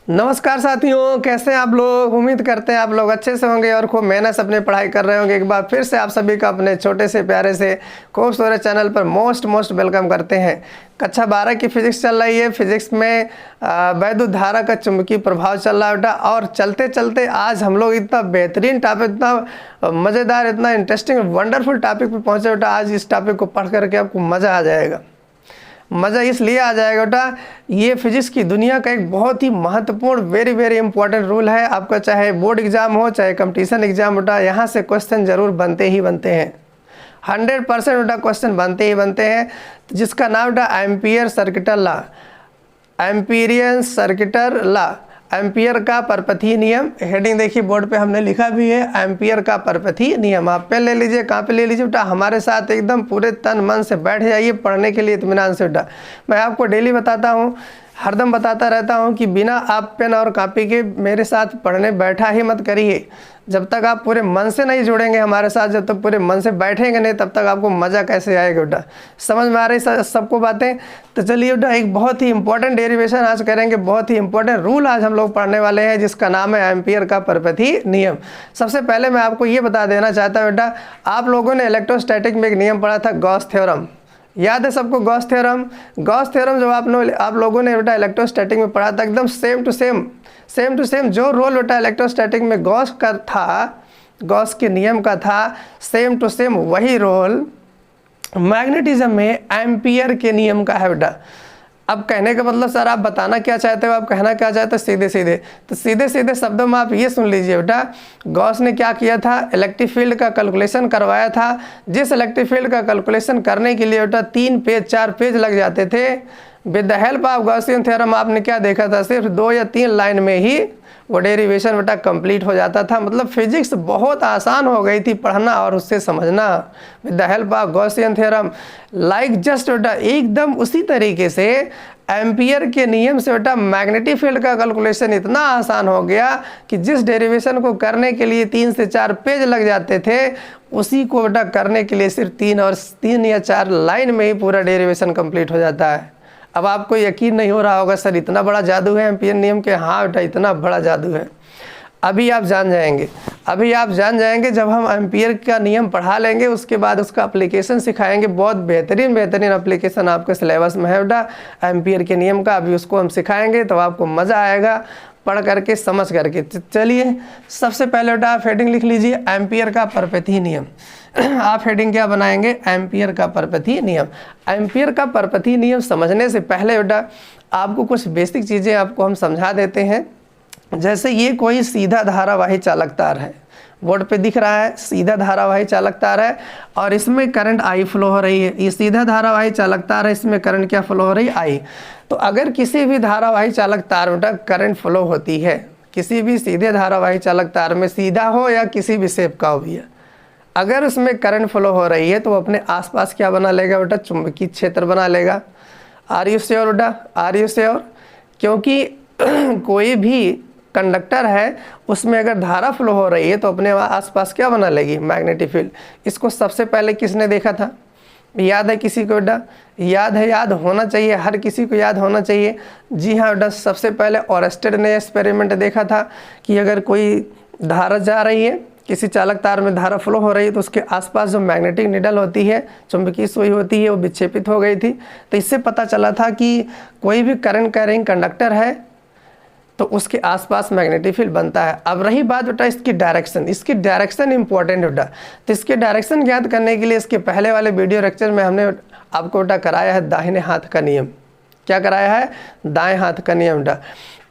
नमस्कार साथियों, कैसे हैं आप लोग। उम्मीद करते हैं आप लोग अच्छे से होंगे और खूब मेहनत से अपनी पढ़ाई कर रहे होंगे। एक बार फिर से आप सभी का अपने छोटे से प्यारे से खूबसूरत चैनल पर मोस्ट वेलकम करते हैं। कक्षा 12 की फिजिक्स चल रही है। फिजिक्स में वैद्युत धारा का चुंबकीय प्रभाव चल रहा है बेटा। और चलते चलते आज हम लोग इतना बेहतरीन टॉपिक, इतना मज़ेदार, इतना इंटरेस्टिंग वंडरफुल टॉपिक पर पहुँचे बेटा। आज इस टॉपिक को पढ़ करके आपको मज़ा आ जाएगा। मज़ा इसलिए आ जाएगा बेटा, ये फिजिक्स की दुनिया का एक बहुत ही महत्वपूर्ण वेरी इंपॉर्टेंट रूल है। आपका चाहे बोर्ड एग्जाम हो चाहे कंपटीशन एग्जाम बेटा, यहाँ से क्वेश्चन जरूर बनते ही बनते हैं। 100% बेटा क्वेश्चन बनते ही बनते हैं। जिसका नाम बेटा ampere circuital law, amperian circuital law, ampere का परपथीय नियम। हेडिंग देखिए बोर्ड पे हमने लिखा भी है, एम्पियर का परपथीय नियम। आप पेन ले लीजिए, कहाँ पे ले लीजिए बेटा। हमारे साथ एकदम पूरे तन मन से बैठ जाइए पढ़ने के लिए इत्मीनान से बेटा। मैं आपको डेली बताता हूँ, हरदम बताता रहता हूँ कि बिना आप पेन और कॉपी के मेरे साथ पढ़ने बैठा ही मत करिए। जब तक आप पूरे मन से नहीं जुड़ेंगे हमारे साथ, जब तक पूरे मन से बैठेंगे नहीं, तब तक आपको मज़ा कैसे आएगा बेटा। समझ में आ रही सबको बातें। तो चलिए बेटा, एक बहुत ही इंपॉर्टेंट डेरिवेशन आज करेंगे, बहुत ही इंपॉर्टेंट रूल आज हम लोग पढ़ने वाले हैं, जिसका नाम है एम्पियर का परपथीय नियम। सबसे पहले मैं आपको ये बता देना चाहता हूँ बेटा, आप लोगों ने इलेक्ट्रोस्टैटिक में एक नियम पढ़ा था, गॉस थ्योरम। याद है सबको गॉस थ्योरम? गॉस थ्योरम जब आप लोगों ने बेटा इलेक्ट्रोस्टैटिक में पढ़ा था, एकदम सेम टू सेम जो रोल बेटा इलेक्ट्रोस्टैटिक में गॉस का था, गॉस के नियम का था, सेम टू सेम वही रोल मैग्नेटिज्म में एम्पियर के नियम का है बेटा। अब कहने का मतलब सर आप बताना क्या चाहते हो, आप कहना क्या चाहते हो सीधे सीधे शब्दों में आप ये सुन लीजिए बेटा। गॉस ने क्या किया था, इलेक्ट्रिक फील्ड का कैलकुलेशन करवाया था। जिस इलेक्ट्रिक फील्ड का कैलकुलेशन करने के लिए बेटा 3 पेज 4 पेज लग जाते थे, with the help of Gaussian theorem आपने क्या देखा था, सिर्फ 2 या 3 लाइन में ही वो डेरिवेशन बेटा कंप्लीट हो जाता था। मतलब फिजिक्स बहुत आसान हो गई थी पढ़ना और उससे समझना with the help of Gaussian theorem. Like just बेटा एकदम उसी तरीके से एम्पियर के नियम से बेटा मैग्नेटिक फील्ड का कैलकुलेशन इतना आसान हो गया कि जिस डेरिवेशन को करने के लिए 3 से 4 पेज लग जाते थे, उसी को बेटा करने के लिए सिर्फ 3 या 4 लाइन में ही पूरा डेरिवेशन कंप्लीट हो जाता है। अब आपको यकीन नहीं हो रहा होगा सर इतना बड़ा जादू है एम्पियर नियम के। हाँ बेटा इतना बड़ा जादू है। अभी आप जान जाएंगे जब हम एम्पियर का नियम पढ़ा लेंगे, उसके बाद उसका एप्लीकेशन सिखाएंगे। बहुत बेहतरीन एप्लीकेशन आपके सिलेबस में है बेटा एम्पियर के नियम का। अभी उसको हम सिखाएंगे तो आपको मज़ा आएगा पढ़ करके समझ करके। चलिए सबसे पहले बेटा आप हेडिंग लिख लीजिए, एम्पियर का परपथीय नियम। आप हेडिंग क्या बनाएंगे, एम्पियर का परपथीय नियम। एम्पियर का परपथीय नियम समझने से पहले बेटा आपको कुछ बेसिक चीज़ें आपको हम समझा देते हैं। जैसे ये कोई सीधा धारावाही चालक तार है, बोर्ड पे दिख रहा है सीधा धारावाही चालक तार है और इसमें करंट आई फ्लो हो रही है। ये सीधा धारावाही चालक तार है, इसमें करंट क्या फ्लो हो रही है, आई। तो अगर किसी भी धारावाही चालक तार बेटा करंट फ्लो होती है, किसी भी सीधे धारावाही चालक तार में, सीधा हो या किसी भी शेप का हो भैया, अगर उसमें करंट फ्लो हो रही है तो अपने आसपास क्या बना लेगा बेटा, चुंबकीय क्षेत्र बना लेगा। आर यू श्योर बेटा, आर यू श्योर? क्योंकि कोई भी कंडक्टर है उसमें अगर धारा फ्लो हो रही है तो अपने आसपास क्या बना लेगी, मैग्नेटिक फील्ड। इसको सबसे पहले किसने देखा था, याद है किसी को बेटा? याद है, याद होना चाहिए, हर किसी को याद होना चाहिए। जी हाँ बेटा, सबसे पहले ऑरेस्टेड ने एक्सपेरिमेंट देखा था कि अगर कोई धारा जा रही है, किसी चालक तार में धारा फ्लो हो रही है, तो उसके आसपास जो मैग्नेटिक निडल होती है, चुंबकीय सुई होती है, वो विक्षेपित हो गई थी। तो इससे पता चला था कि कोई भी करंट कैरिंग कंडक्टर है तो उसके आसपास मैग्नेटिक फील्ड बनता है। अब रही बात बेटा इसकी डायरेक्शन इंपॉर्टेंट बेटा। तो इसके डायरेक्शन ज्ञात करने के लिए इसके पहले वाले वीडियो लेक्चर में हमने आपको बेटा कराया है दाहिने हाथ का नियम। क्या कराया है, दाएं हाथ का नियम बेटा।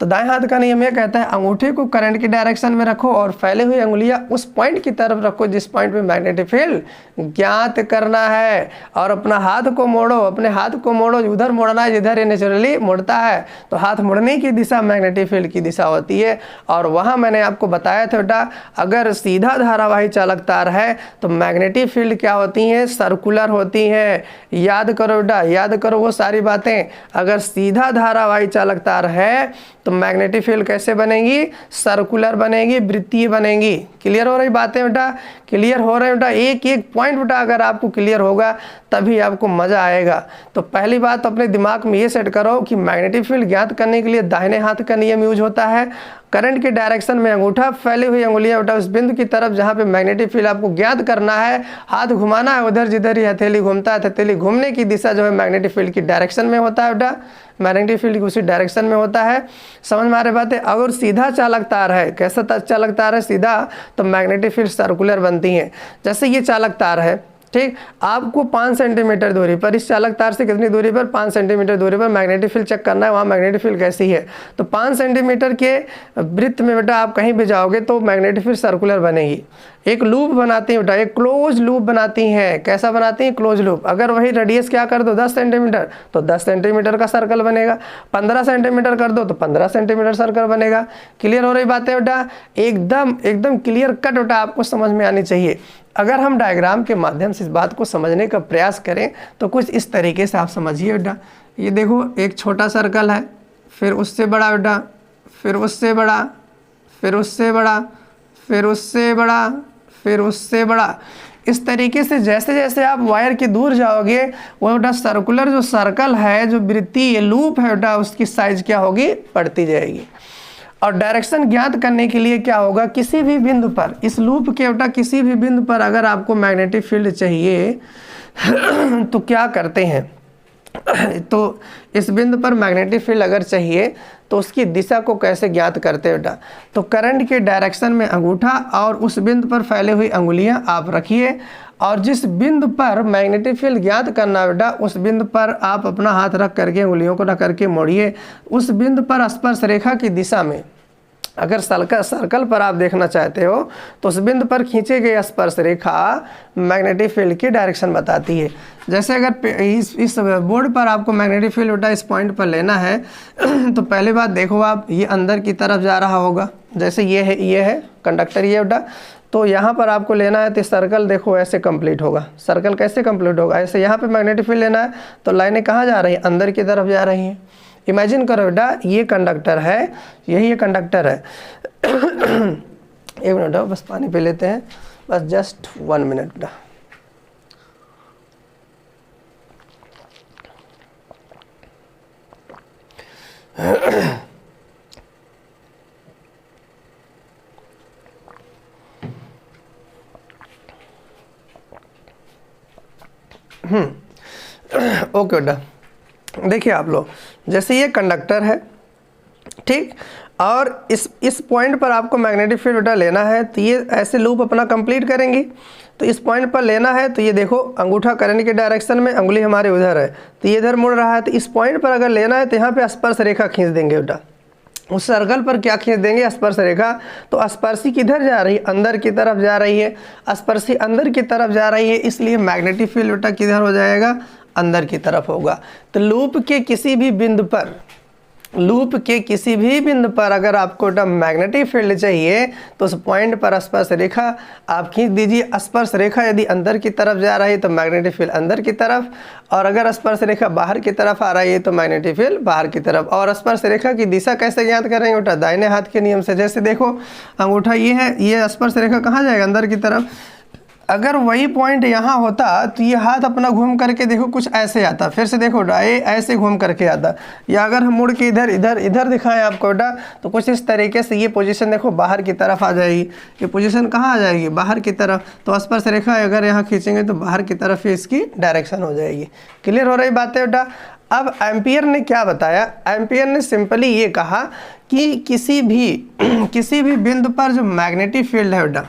तो दाएं हाथ का नियम ये कहता है अंगूठे को करंट की डायरेक्शन में रखो और फैले हुए अंगुलियां उस पॉइंट की तरफ रखो जिस पॉइंट पे मैग्नेटिक फील्ड ज्ञात करना है, और अपना हाथ को मोड़ो, अपने हाथ को मोड़ो, उधर मोड़ना है जिधर ये नेचुरली मुड़ता है। तो हाथ मुड़ने की दिशा मैग्नेटिक फील्ड की दिशा होती है। और वहाँ मैंने आपको बताया था बेटा, अगर सीधा धारावाही चालक तार है तो मैग्नेटिक फील्ड क्या होती हैं, सर्कुलर होती हैं। याद करो बेटा, याद करो वो सारी बातें। अगर सीधा धारावाही चालक तार है तो मैग्नेटिक फील्ड कैसे बनेगी, सर्कुलर बनेगी, वृत्तीय बनेगी। क्लियर हो रही बातें बेटा, क्लियर हो रहे बेटा, एक एक पॉइंट बेटा अगर आपको क्लियर होगा तभी आपको मजा आएगा। तो पहली बात अपने दिमाग में ये सेट करो कि मैग्नेटिक फील्ड ज्ञात करने के लिए दाहिने हाथ का नियम यूज होता है। करंट के डायरेक्शन में अंगूठा, फैली हुई अंगुलियां बेटा उस बिंदु की तरफ जहां पे मैग्नेटिक फील्ड आपको ज्ञात करना है, हाथ घुमाना है उधर जिधर ही हथेली घूमता है, हथेली घूमने की दिशा जो है मैग्नेटिक फील्ड की डायरेक्शन में होता है बेटा, मैग्नेटिक फील्ड की उसी डायरेक्शन में होता है। समझ में आ रही बातें। अगर सीधा चालक तार है, कैसा चालक तार है, सीधा, तो मैग्नेटिक फील्ड सर्कुलर बनती है। जैसे ये चालक तार है, ठीक, आपको 5 सेंटीमीटर दूरी पर, इस चालक तार से कितनी दूरी पर, 5 सेंटीमीटर दूरी पर मैग्नेटिक फील्ड चेक करना है, वहाँ मैग्नेटिक फील्ड कैसी है। तो 5 सेंटीमीटर के वृत्त में बेटा आप कहीं भी जाओगे तो मैग्नेटिक फील्ड सर्कुलर बनेगी। एक लूप बनाती है बेटा, एक क्लोज लूप बनाती हैं। कैसा बनाती हैं, क्लोज लूप। अगर वही रेडियस क्या कर दो 10 सेंटीमीटर तो 10 सेंटीमीटर का सर्कल बनेगा, 15 सेंटीमीटर कर दो तो 15 सेंटीमीटर सर्कल बनेगा। क्लियर हो रही बात है बेटा, एकदम एकदम क्लियर कट बेटा आपको समझ में आनी चाहिए। अगर हम डायग्राम के माध्यम से इस बात को समझने का प्रयास करें तो कुछ इस तरीके से आप समझिए बेटा। ये देखो एक छोटा सर्कल है, फिर उससे बड़ा बेटा, फिर उससे बड़ा, फिर उससे बड़ा, फिर उससे बड़ा, फिर उससे बड़ा। इस तरीके से जैसे जैसे आप वायर के दूर जाओगे वो बेटा सर्कुलर जो सर्कल है, जो वृत्तीय लूप है बेटा, उसकी साइज क्या होगी, बढ़ती जाएगी। और डायरेक्शन ज्ञात करने के लिए क्या होगा, किसी भी बिंदु पर, इस लूप के बेटा किसी भी बिंदु पर अगर आपको मैग्नेटिक फील्ड चाहिए तो क्या करते हैं तो इस बिंदु पर मैग्नेटिक फील्ड अगर चाहिए तो उसकी दिशा को कैसे ज्ञात करते हैं बेटा। तो करंट के डायरेक्शन में अंगूठा और उस बिंदु पर फैले हुई अंगुलियां आप रखिए, और जिस बिंदु पर मैग्नेटिक फील्ड ज्ञात करना बेटा उस बिंदु पर आप अपना हाथ रख करके, उंगलियों को रख करके मोड़िए। उस बिंदु पर स्पर्श रेखा की दिशा में, अगर सर्कल पर आप देखना चाहते हो तो उस बिंदु पर खींचे गए स्पर्श रेखा मैग्नेटिक फील्ड की डायरेक्शन बताती है। जैसे अगर इस बोर्ड पर आपको मैग्नेटिक फील्ड बेटा इस पॉइंट पर लेना है तो पहली बात देखो आप, ये अंदर की तरफ जा रहा होगा। जैसे ये है कंडक्टर, ये बेटा, तो यहाँ पर आपको लेना है तो सर्कल देखो ऐसे कंप्लीट होगा। सर्कल कैसे कंप्लीट होगा, ऐसे यहाँ पे मैग्नेटिक फील्ड लेना है तो लाइनें कहाँ जा रही हैं, अंदर की तरफ जा रही हैं। इमेजिन करो बेटा ये कंडक्टर है, यही ये कंडक्टर है। एक मिनट बस पानी पी लेते हैं, बस जस्ट 1 मिनट बेटा। ओके बेटा, देखिए आप लोग, जैसे ये कंडक्टर है, ठीक, और इस पॉइंट पर आपको मैग्नेटिक फील्ड बेटा लेना है तो ये ऐसे लूप अपना कंप्लीट करेंगी। तो इस पॉइंट पर लेना है तो ये देखो अंगूठा करंट के डायरेक्शन में, अंगुली हमारे उधर है तो ये इधर मुड़ रहा है। तो इस पॉइंट पर अगर लेना है तो यहाँ पे स्पर्श रेखा खींच देंगे बेटा। उस सर्कल पर क्या खींच देंगे, स्पर्श रेखा। तो स्पर्शी किधर जा रही है, अंदर की तरफ जा रही है, स्पर्शी अंदर की तरफ जा रही है, इसलिए मैग्नेटिक फील्ड बेटा किधर हो जाएगा, अंदर की तरफ होगा। तो लूप के किसी भी बिंदु पर अगर आपको मैग्नेटिक फील्ड चाहिए तो उस पॉइंट पर स्पर्श रेखा आप खींच दीजिए। स्पर्श रेखा यदि अंदर की तरफ जा रही है तो मैग्नेटिक फील्ड अंदर की तरफ, और अगर स्पर्श रेखा बाहर की तरफ आ रही है तो मैग्नेटिक फील्ड बाहर की तरफ। और स्पर्श रेखा की दिशा कैसे ज्ञात करेंगे बेटा, दाहिने हाथ के नियम से। जैसे देखो अंगूठा ये है, ये स्पर्श रेखा कहाँ जाएगा, अंदर की तरफ। अगर वही पॉइंट यहाँ होता तो ये हाथ अपना घूम करके देखो कुछ ऐसे आता, फिर से देखो बेटा ये ऐसे घूम करके आता, या अगर हम मुड़ के इधर दिखाएं आपको बेटा तो कुछ इस तरीके से ये पोजीशन देखो बाहर की तरफ आ जाएगी। ये पोजीशन कहाँ आ जाएगी, बाहर की तरफ। तो स्पर्श रेखा अगर यहाँ खींचेंगे तो बाहर की तरफ ही इसकी डायरेक्शन हो जाएगी। क्लियर हो रही बात है बेटा। अब एम्पियर ने क्या बताया, एम्पियर ने सिंपली ये कहा कि किसी भी बिंदु पर जो मैग्नेटिक फील्ड है बेटा,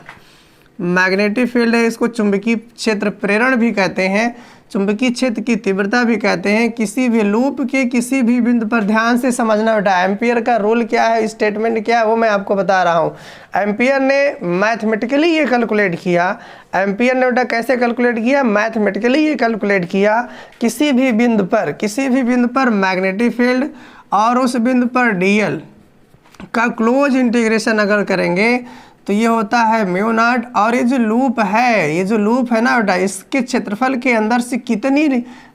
मैग्नेटिक फील्ड है, इसको चुंबकीय क्षेत्र प्रेरण भी कहते हैं, चुंबकीय क्षेत्र की तीव्रता भी कहते हैं। किसी भी लूप के किसी भी बिंदु पर, ध्यान से समझना बेटा, एम्पियर का रूल क्या है, स्टेटमेंट क्या है, वो मैं आपको बता रहा हूँ। एम्पियर ने मैथमेटिकली ये कैलकुलेट किया, एम्पियर ने बेटा कैसे कैलकुलेट किया, मैथमेटिकली ये कैलकुलेट किया। किसी भी बिंदु पर मैग्नेटिक फील्ड और उस बिंदु पर डीएल का क्लोज इंटीग्रेशन अगर करेंगे तो ये होता है म्यू नॉट। और ये जो लूप है ना बेटा, इसके क्षेत्रफल के अंदर से कितनी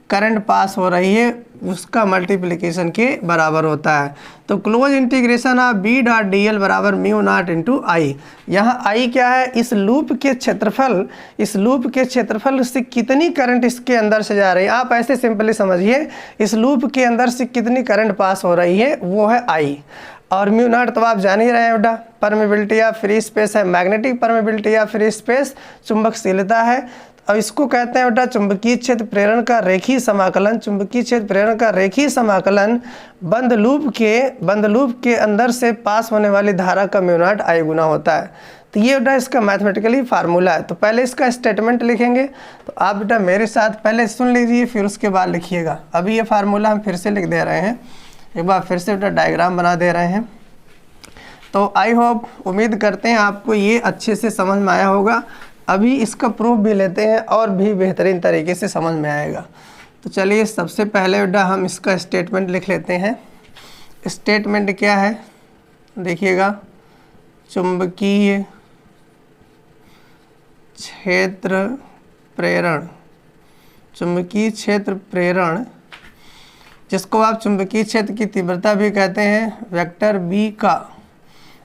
करंट पास हो रही है उसका मल्टीप्लिकेशन के बराबर होता है। तो close integration of B dot D L बराबर म्यू नॉट इंटू आई। यहाँ आई क्या है, इस लूप के क्षेत्रफल, इस लूप के क्षेत्रफल से कितनी करंट इसके अंदर से जा रही है, आप ऐसे सिंपली समझिए, इस लूप के अंदर से कितनी करंट पास हो रही है वो है आई। और म्यू नॉट तो आप जान ही रहे हैं बेटा, परमेबिलिटी या फ्री स्पेस है, मैग्नेटिक परमेबिलिटी या फ्री स्पेस चुंबकशीलता है। अब इसको कहते हैं बेटा चुंबकीय क्षेत्र प्रेरण का रेखीय समाकलन। चुंबकीय क्षेत्र प्रेरण का रेखीय समाकलन बंद लूप के अंदर से पास होने वाली धारा का म्यू नॉट आई गुना होता है। तो ये बेटा इसका मैथमेटिकली फार्मूला है। तो पहले इसका स्टेटमेंट लिखेंगे, तो आप बेटा मेरे साथ पहले सुन लीजिए फिर उसके बाद लिखिएगा। अभी ये फार्मूला हम फिर से लिख दे रहे हैं, एक बार फिर से बेटा डायग्राम बना दे रहे हैं। तो आई होप, उम्मीद करते हैं आपको ये अच्छे से समझ में आया होगा। अभी इसका प्रूफ भी लेते हैं और भी बेहतरीन तरीके से समझ में आएगा। तो चलिए सबसे पहले बेटा हम इसका स्टेटमेंट लिख लेते हैं। स्टेटमेंट क्या है देखिएगा, चुंबकीय क्षेत्र प्रेरण, चुंबकीय क्षेत्र प्रेरण जिसको आप चुंबकीय क्षेत्र की तीव्रता भी कहते हैं, वेक्टर बी का,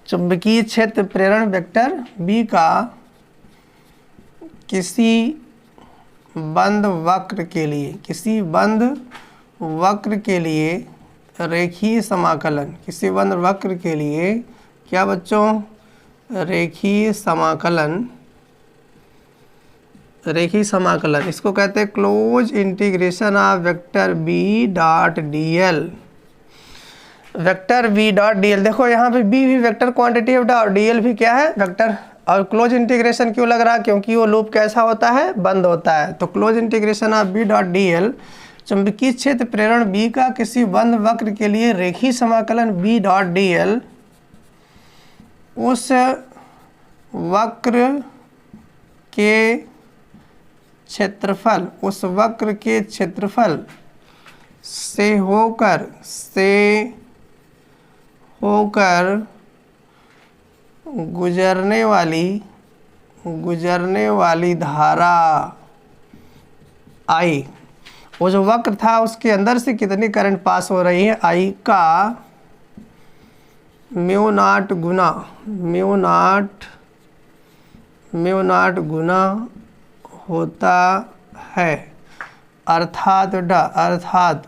चुंबकीय क्षेत्र प्रेरण वेक्टर बी का किसी बंद वक्र के लिए, किसी बंद वक्र के लिए रेखीय समाकलन, किसी बंद वक्र के लिए क्या बच्चों, रेखीय समाकलन, रेखीय समाकलन इसको कहते हैं close integration of vector B dot D L. Vector B dot D L, देखो यहाँ पे बी भी वेक्टर क्वांटिटी है बेटा और डी एल भी क्या है, वेक्टर। और क्लोज इंटीग्रेशन क्यों लग रहा है, क्योंकि वो लूप कैसा होता है, बंद होता है। तो close integration of B dot D L, चुंबकीय क्षेत्र प्रेरण बी का किसी बंद वक्र के लिए रेखीय समाकलन बी डॉट डी एल, उस वक्र के क्षेत्रफल, उस वक्र के क्षेत्रफल से होकर गुजरने वाली धारा आई, वो जो वक्र था उसके अंदर से कितनी करंट पास हो रही है, आई का म्यू नॉट गुना होता है। अर्थात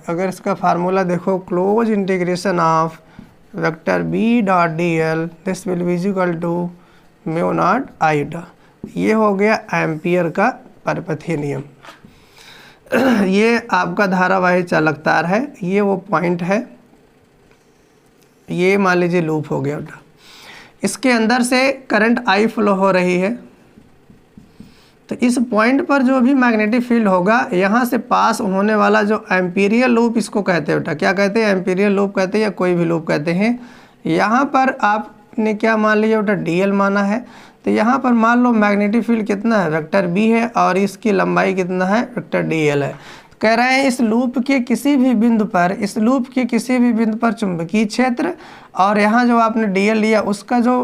अगर इसका फार्मूला देखो, close integration of vector B dot D L this will be equal to mu not I डा। ये हो गया एम्पियर का परपथीय नियम। ये आपका धारावाही चालक तार है, ये वो पॉइंट है, ये मान लीजिए लूप हो गया बेटा। इसके अंदर से करंट आई फ्लो हो रही है, तो इस पॉइंट पर जो भी मैग्नेटिक फील्ड होगा, यहाँ से पास होने वाला जो एम्पीरियल लूप इसको कहते हैं बेटा, क्या कहते हैं, एम्पीरियल लूप कहते हैं या कोई भी लूप कहते हैं। यहाँ पर आपने क्या मान लिया बेटा, डीएल माना है। तो यहाँ पर मान लो मैग्नेटिक फील्ड कितना है, वेक्टर बी है और इसकी लंबाई कितना है, वेक्टर डीएल है। तो कह रहे हैं इस लूप के किसी भी बिंदु पर, चुंबकीय क्षेत्र और यहाँ जो आपने डीएल लिया उसका जो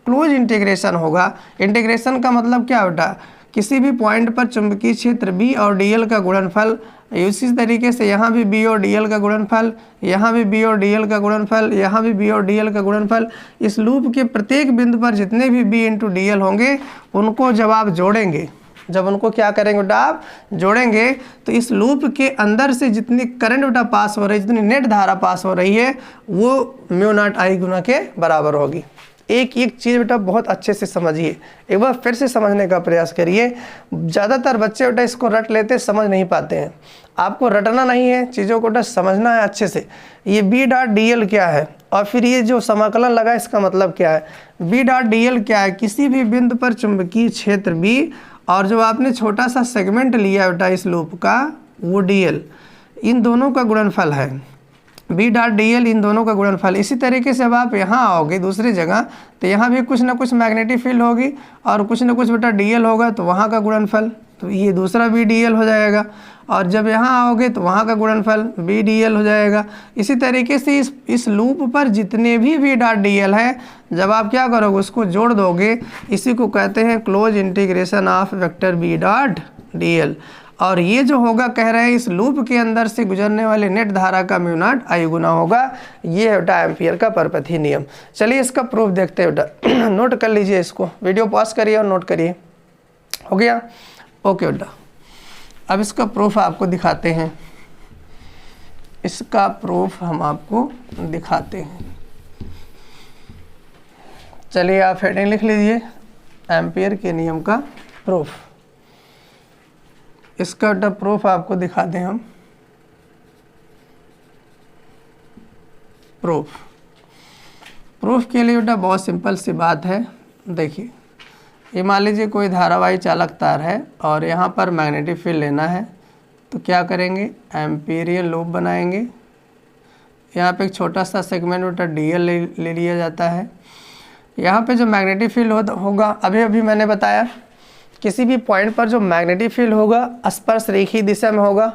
क्लोज इंटीग्रेशन होगा, इंटीग्रेशन का मतलब क्या बेटा, किसी भी पॉइंट पर चुंबकीय क्षेत्र बी और डीएल का गुणनफल, इसी तरीके से यहाँ भी बी और डीएल का गुणनफल, यहाँ भी बी और डीएल का गुणनफल, यहाँ भी बी और डीएल का गुणनफल। इस लूप के प्रत्येक बिंदु पर जितने भी बी इंटू डीएल होंगे उनको जब आप जोड़ेंगे, जब उनको क्या करेंगे बेटा, आप जोड़ेंगे, तो इस लूप के अंदर से जितनी करंट बेटा पास हो रही है, जितनी नेट धारा पास हो रही है, वो म्यू नॉट आई गुना के बराबर होगी। एक एक चीज़ बेटा बहुत अच्छे से समझिए, एक बार फिर से समझने का प्रयास करिए। ज़्यादातर बच्चे बेटा इसको रट लेते, समझ नहीं पाते हैं। आपको रटना नहीं है, चीज़ों को बेटा समझना है अच्छे से। ये बी डॉट डी एल क्या है और फिर ये जो समाकलन लगा इसका मतलब क्या है। बी डॉट डी एल क्या है, किसी भी बिंदु पर चुंबकीय क्षेत्र बी और जो आपने छोटा सा सेगमेंट लिया बेटा इस लूप का, वो डी एल, इन दोनों का गुणनफल है। बी डॉट डी एल इन दोनों का गुणनफल। इसी तरीके से अब आप यहाँ आओगे दूसरी जगह, तो यहाँ भी कुछ ना कुछ मैग्नेटिक फील्ड होगी और कुछ ना कुछ बेटा डी एल होगा, तो वहाँ का गुणनफल, तो ये दूसरा बी डी एल हो जाएगा। और जब यहाँ आओगे तो वहाँ का गुणनफल बी डी एल हो जाएगा। इसी तरीके से इस लूप पर जितने भी बी डॉट डी एल है, जब आप क्या करोगे, उसको जोड़ दोगे। इसी को कहते हैं close integration of vector B dot D L. और ये जो होगा कह रहे हैं इस लूप के अंदर से गुजरने वाले नेट धारा का म्यू नॉट आई गुना होगा। ये है बेटा एम्पियर का परपथी नियम। चलिए इसका प्रूफ देखते हैं बेटा। नोट कर लीजिए इसको, वीडियो पॉज करिए और नोट करिए। हो गया? ओके बेटा, अब इसका प्रूफ आपको दिखाते हैं। इसका प्रूफ हम आपको दिखाते हैं। चलिए आप हेडिंग लिख लीजिए, एम्पियर के नियम का प्रूफ। इसका बेटा प्रूफ आपको दिखाते हैं हम। प्रूफ के लिए बेटा बहुत सिंपल सी बात है। देखिए, ये मान लीजिए कोई धारावाही चालक तार है और यहाँ पर मैग्नेटिक फील्ड लेना है, तो क्या करेंगे, एम्पीरियल लूप बनाएंगे। यहाँ पे एक छोटा सा सेगमेंट बेटा डीएल ले लिया जाता है। यहाँ पे जो मैग्नेटिक फील्ड होगा, अभी मैंने बताया किसी भी पॉइंट पर जो मैग्नेटिक फील्ड होगा स्पर्श रेखी दिशा में होगा।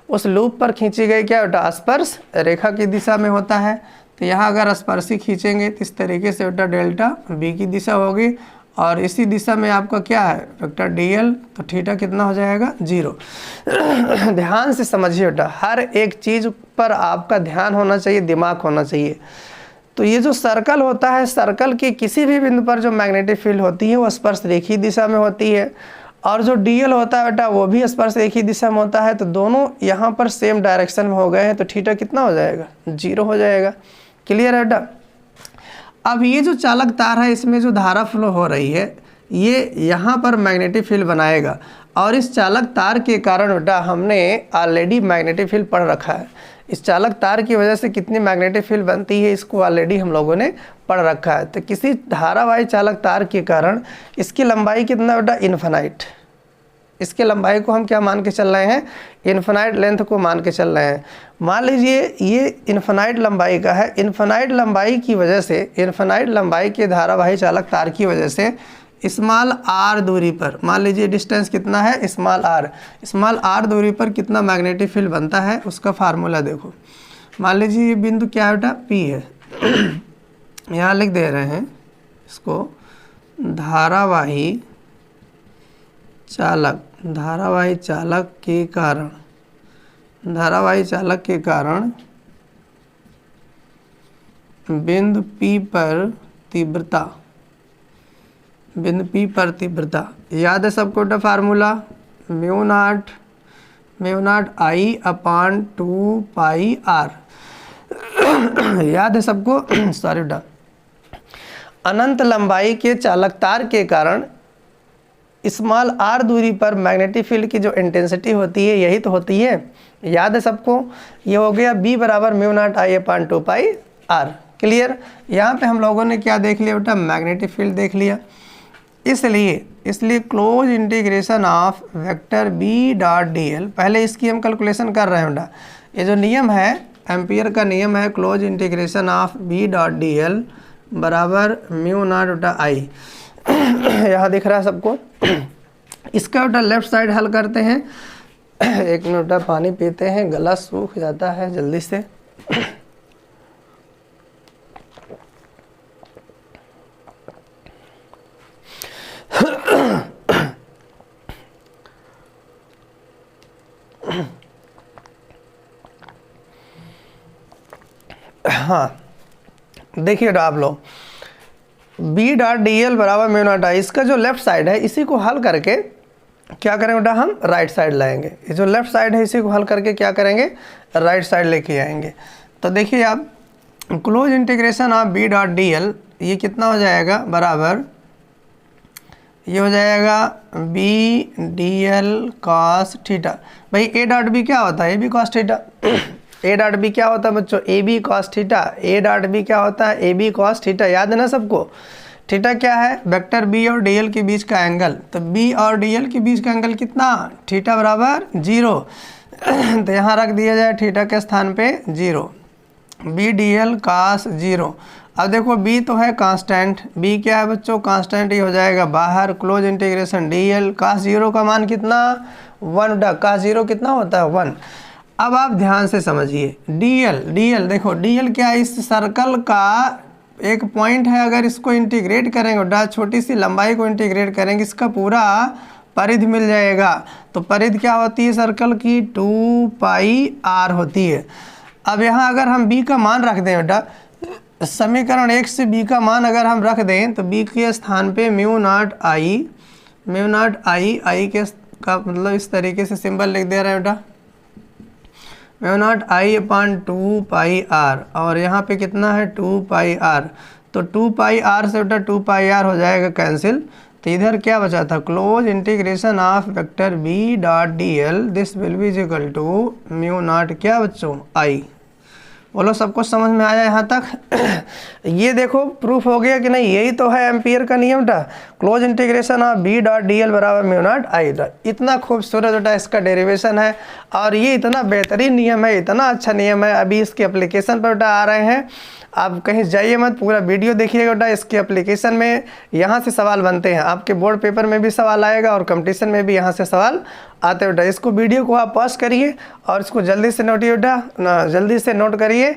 उस लूप पर खींची गई क्या बेटा, स्पर्श रेखा की दिशा में होता है। तो यहाँ अगर स्पर्शी खींचेंगे तो इस तरीके से बेटा डेल्टा बी की दिशा होगी और इसी दिशा में आपका क्या है वेक्टर डीएल, तो थीटा कितना हो जाएगा, 0। ध्यान से समझिए बेटा, हर एक चीज़ पर आपका ध्यान होना चाहिए, दिमाग होना चाहिए। तो ये जो सर्कल होता है, सर्कल के किसी भी बिंदु पर जो मैग्नेटिक फील्ड होती है वो स्पर्श रेखी दिशा में होती है, और जो डीएल होता है बेटा वो भी स्पर्श रेखी दिशा में होता है। तो दोनों यहाँ पर सेम डायरेक्शन में हो गए हैं, तो थीटा कितना हो जाएगा, 0 हो जाएगा। क्लियर है बेटा? अब ये जो चालक तार है, इसमें जो धारा फ्लो हो रही है, ये यहाँ पर मैग्नेटिक फील्ड बनाएगा, और इस चालक तार के कारण बेटा हमने ऑलरेडी मैग्नेटिक फील्ड पढ़ रखा है। इस चालक तार की वजह से कितनी मैग्नेटिक फील्ड बनती है, इसको ऑलरेडी हम लोगों ने पढ़ रखा है। तो किसी धारावाही चालक तार के कारण इसकी लंबाई कितना बेटा, इन्फिनाइट। इसके लंबाई को हम क्या मान के चल रहे हैं, इन्फिनाइट लेंथ को मान के चल रहे हैं। मान लीजिए ये इन्फिनाइट लंबाई का है। इन्फिनाइट लंबाई की वजह से, इन्फिनाइट लंबाई के धारावाही चालक तार की वजह से स्मॉल आर दूरी पर, मान लीजिए डिस्टेंस कितना है, स्मॉल आर दूरी पर कितना मैग्नेटिक फील्ड बनता है, उसका फार्मूला देखो। मान लीजिए ये बिंदु क्या है बेटा, पी है। यहाँ लिख दे रहे हैं इसको, धारावाही चालक के कारण बिंदु P पर तीव्रता, याद है सबको बेटा formula, mu not I upon 2 pi R. याद है सबको? सॉरी बेटा। अनंत लंबाई के चालक तार के कारण स्मॉल आर दूरी पर मैग्नेटिक फील्ड की जो इंटेंसिटी होती है, यही तो होती है। याद है सबको? ये हो गया B बराबर mu not I upon 2 pi R. Clear? यहाँ पे हम लोगों ने क्या देख लिया बेटा, मैग्नेटिक फील्ड देख लिया। इसलिए close integration of vector B dot D L, पहले इसकी हम कैलकुलेशन कर रहे हैं बेटा। ये जो नियम है, एम्पियर का नियम है, close integration of B dot D L बराबर म्यू नॉट बेटा आई। यहाँ दिख रहा है सबको? इसका बेटा लेफ्ट साइड हल करते हैं। 1 मिनट बेटा पानी पीते हैं, गला सूख जाता है जल्दी से। हाँ देखिए आप लोग, B डॉट डी एल बराबर म्यू नॉट आई, इसका जो लेफ्ट साइड है इसी को हल करके क्या करेंगे बेटा, हम राइट साइड लाएंगे। ये जो लेफ्ट साइड है इसी को हल करके क्या करेंगे, राइट साइड लेके आएंगे। तो देखिए आप, close integration of B dot D L, ये कितना हो जाएगा, बराबर ये हो जाएगा B D L cos theta. भाई A डॉट B क्या होता है, A B cos theta. A dot B क्या होता है बच्चों, A B cos theta. A dot B क्या होता है, A B कॉस थीटा। याद है ना सबको? थीटा क्या है, वेक्टर B और डी एल के बीच का एंगल। तो B और डी एल के बीच का एंगल कितना, थीटा बराबर 0। तो यहाँ रख दिया जाए थीटा के स्थान पे 0, B डी एल कॉस 0। अब देखो B तो है कांस्टेंट, B क्या है बच्चों, कांस्टेंट, ये हो जाएगा बाहर। Close integration D L cos 0 का मान कितना, 1। कॉस 0 कितना होता है, 1। अब आप ध्यान से समझिए, डीएल देखो, डीएल क्या है, इस सर्कल का एक पॉइंट है। अगर इसको इंटीग्रेट करेंगे, छोटी सी लंबाई को इंटीग्रेट करेंगे, इसका पूरा परिधि मिल जाएगा। तो परिधि क्या होती है सर्कल की? 2πr होती है। अब यहाँ अगर हम b का मान रख दें बेटा, समीकरण 1 से b का मान अगर हम रख दें तो b के स्थान पे म्यू नॉट आई के का मतलब इस तरीके से सिंबल लिख दे रहे हैं बेटा, mu not I upon 2πr, और यहाँ पे कितना है 2πr। तो 2πr से बेटा 2πr हो जाएगा कैंसिल। तो इधर क्या बचा था? Close integration of vector b dot dl this will be equal to mu not क्या बच्चों? आई। बोलो सबको समझ में आया यहाँ तक? ये देखो प्रूफ हो गया कि नहीं? यही तो है एम्पियर का नियम था, close integration of b dot dl बराबर म्यू नॉट आई। इतना खूबसूरत बेटा इसका डेरिवेशन है, और ये इतना बेहतरीन नियम है, इतना अच्छा नियम है। अभी इसके एप्लीकेशन पर बेटा आ रहे हैं, आप कहीं जाइए मत, पूरा वीडियो देखिएगा बेटा। इसके एप्लीकेशन में यहाँ से सवाल बनते हैं, आपके बोर्ड पेपर में भी सवाल आएगा और कंपटीशन में भी यहाँ से सवाल आते बेटा। इसको वीडियो को आप पॉज करिए और इसको जल्दी से नोटिए बेटा, जल्दी से नोट करिए,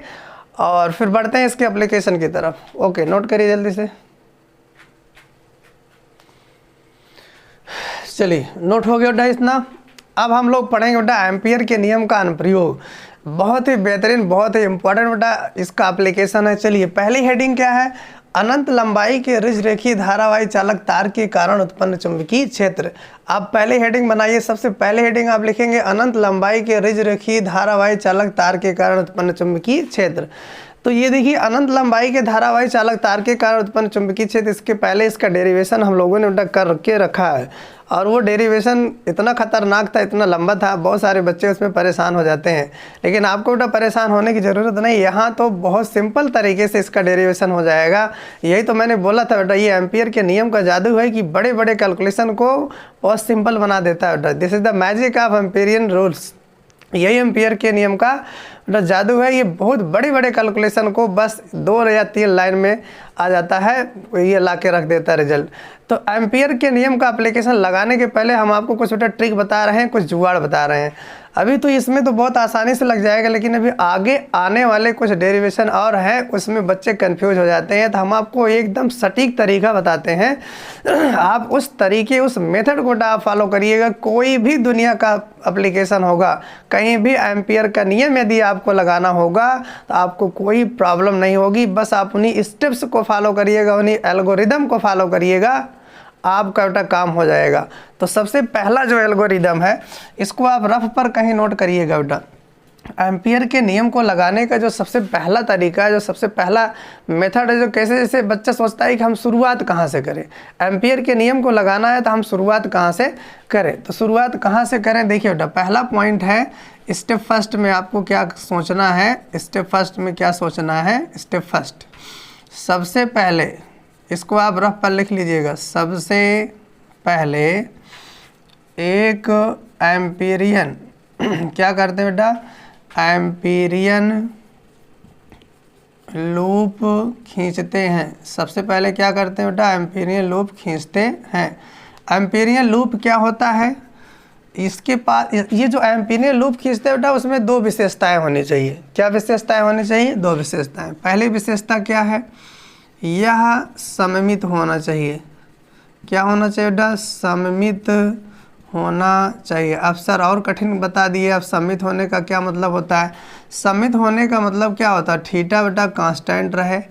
और फिर बढ़ते हैं इसके एप्लीकेशन की तरफ। ओके, नोट करिए जल्दी से। चलिए, नोट हो गया बेटा इतना। अब हम लोग पढ़ेंगे बेटा एम्पियर के नियम का अनुप्रयोग। बहुत ही बेहतरीन, बहुत ही इंपॉर्टेंट बेटा इसका एप्लीकेशन है। चलिए, पहली हेडिंग क्या है? अनंत लंबाई के रिज रेखीय धारावाही चालक तार के कारण उत्पन्न चुंबकीय क्षेत्र। आप पहले हेडिंग बनाइए। सबसे पहले हेडिंग आप लिखेंगे अनंत लंबाई के रिज रेखीय धारावाही चालक तार के कारण उत्पन्न चुंबकीय क्षेत्र। तो ये देखिए, अनंत लंबाई के धारावाही चालक तार के कारण उत्पन्न चुंबकीय क्षेत्र, इसके पहले इसका डेरिवेशन हम लोगों ने बेटा करके रखा है, और वो डेरिवेशन इतना खतरनाक था, इतना लंबा था, बहुत सारे बच्चे उसमें परेशान हो जाते हैं। लेकिन आपको बेटा परेशान होने की ज़रूरत नहीं, यहाँ तो बहुत सिंपल तरीके से इसका डेरिवेशन हो जाएगा। यही तो मैंने बोला था बेटा, ये एम्पियर के नियम का जादू है कि बड़े बड़े कैलकुलेशन को बहुत सिंपल बना देता है बेटा। This is the magic of amperian rules. यही एम्पियर के नियम का जादू है। ये बहुत बड़े बड़े कैलकुलेशन को बस 2 या 3 लाइन में आ जाता है, ये ला के रख देता है रिजल्ट। तो एम्पियर के नियम का एप्लीकेशन लगाने के पहले हम आपको कुछ बेटा ट्रिक बता रहे हैं, कुछ जुगाड़ बता रहे हैं। अभी तो इसमें तो बहुत आसानी से लग जाएगा, लेकिन अभी आगे आने वाले कुछ डेरिवेशन और हैं, उसमें बच्चे कंफ्यूज हो जाते हैं। तो हम आपको एकदम सटीक तरीका बताते हैं। आप उस तरीके, उस मेथड को आप फॉलो करिएगा। कोई भी दुनिया का एप्लीकेशन होगा, कहीं भी एम्पियर का नियम यदि आपको लगाना होगा तो आपको कोई प्रॉब्लम नहीं होगी। बस आप उन्हीं स्टेप्स को फॉलो करिएगा, उन्हीं एल्गोरिदम को फॉलो करिएगा, आपका बेटा काम हो जाएगा। तो सबसे पहला जो एल्गोरिदम है, इसको आप रफ पर कहीं नोट करिएगा बेटा। एम्पियर के नियम को लगाने का जो सबसे पहला तरीका है, जो सबसे पहला मेथड है, जो कैसे, जैसे बच्चा सोचता है कि हम शुरुआत कहाँ से करें, एम्पियर के नियम को लगाना है तो हम शुरुआत कहाँ से करें। तो शुरुआत कहाँ से करें? देखिए बेटा, पहला पॉइंट है स्टेप फर्स्ट में आपको क्या सोचना है। स्टेप फर्स्ट में क्या सोचना है? स्टेप फर्स्ट, सबसे पहले इसको आप रफ पर लिख लीजिएगा। सबसे पहले एक एम्पिरियन क्या करते हैं बेटा? एम्पिरियन लूप खींचते हैं। सबसे पहले क्या करते हैं बेटा? एम्पिरियन लूप खींचते हैं। एम्पिरियन लूप क्या होता है? इसके पास ये जो एम्पिरियन लूप खींचते हैं बेटा, उसमें 2 विशेषताएं होनी चाहिए। क्या विशेषताएं होनी चाहिए? 2 विशेषताएं। पहली विशेषता क्या है? यह सममित होना चाहिए। क्या होना चाहिए बेटा? सममित होना चाहिए। अब सर और कठिन बता दिए। अब सममित होने का क्या मतलब होता है? सममित होने का मतलब क्या होता है? थीटा बेटा कांस्टेंट रहे,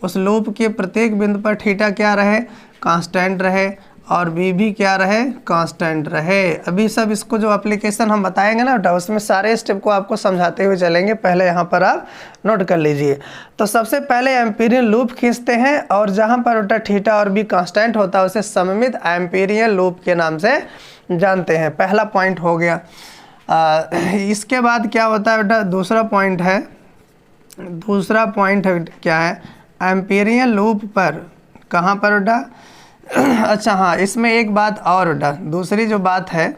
उस लूप के प्रत्येक बिंदु पर थीटा क्या रहे? कांस्टेंट रहे, और बी भी क्या रहे? कांस्टेंट रहे। अभी सब इसको जो एप्लीकेशन हम बताएंगे ना बेटा, उसमें सारे स्टेप को आपको समझाते हुए चलेंगे। पहले यहाँ पर आप नोट कर लीजिए। तो सबसे पहले एम्पिरियन लूप खींचते हैं, और जहाँ पर बेटा थीटा और बी कांस्टेंट होता है उसे सममित एम्पिरियन लूप के नाम से जानते हैं। पहला पॉइंट हो गया। इसके बाद क्या होता है बेटा? दूसरा पॉइंट है क्या है? एम्पिरियन लूप पर कहाँ पर बेटा? अच्छा हाँ, इसमें एक बात और बेटा, दूसरी जो बात है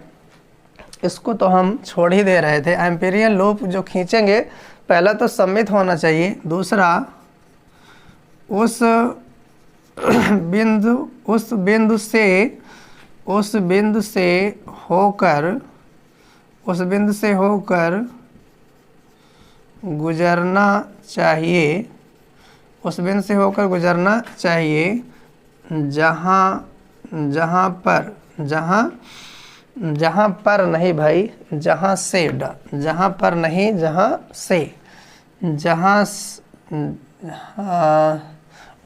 इसको तो हम छोड़ ही दे रहे थे। एम्पिरियन लूप जो खींचेंगे, पहला तो सममित होना चाहिए, दूसरा उस बिंदु से होकर गुजरना चाहिए, जहाँ जहाँ पर नहीं भाई, जहाँ से, जहाँ पर नहीं, जहाँ से, जहाँ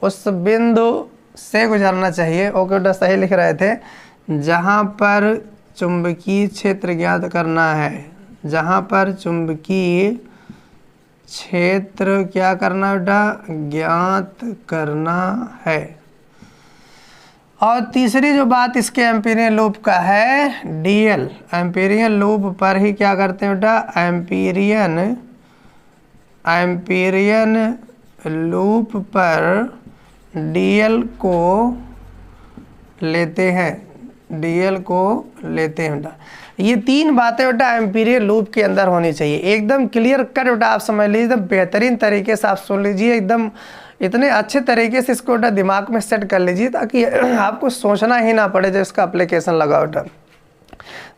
उस बिंदु से गुजरना चाहिए। ओके बेटा, सही लिख रहे थे। जहाँ पर चुंबकीय क्षेत्र ज्ञात करना है, जहाँ पर चुंबकीय क्षेत्र क्या करना बेटा, ज्ञात करना है। और तीसरी जो बात इसके एम्पीरियन लूप का है, डीएल, एम्पीरियन लूप पर ही क्या करते हैं बेटा, एम्पीरियन लूप पर डीएल को लेते हैं, डीएल को लेते हैं बेटा। ये तीन बातें बेटा एम्पीरियन लूप के अंदर होनी चाहिए, एकदम क्लियर कट बेटा, आप समझ लीजिए, एकदम बेहतरीन तरीके से आप सुन लीजिए, एकदम इतने अच्छे तरीके से इसको बेटा दिमाग में सेट कर लीजिए ताकि आपको सोचना ही ना पड़े जब इसका एप्लीकेशन लगा बेटा।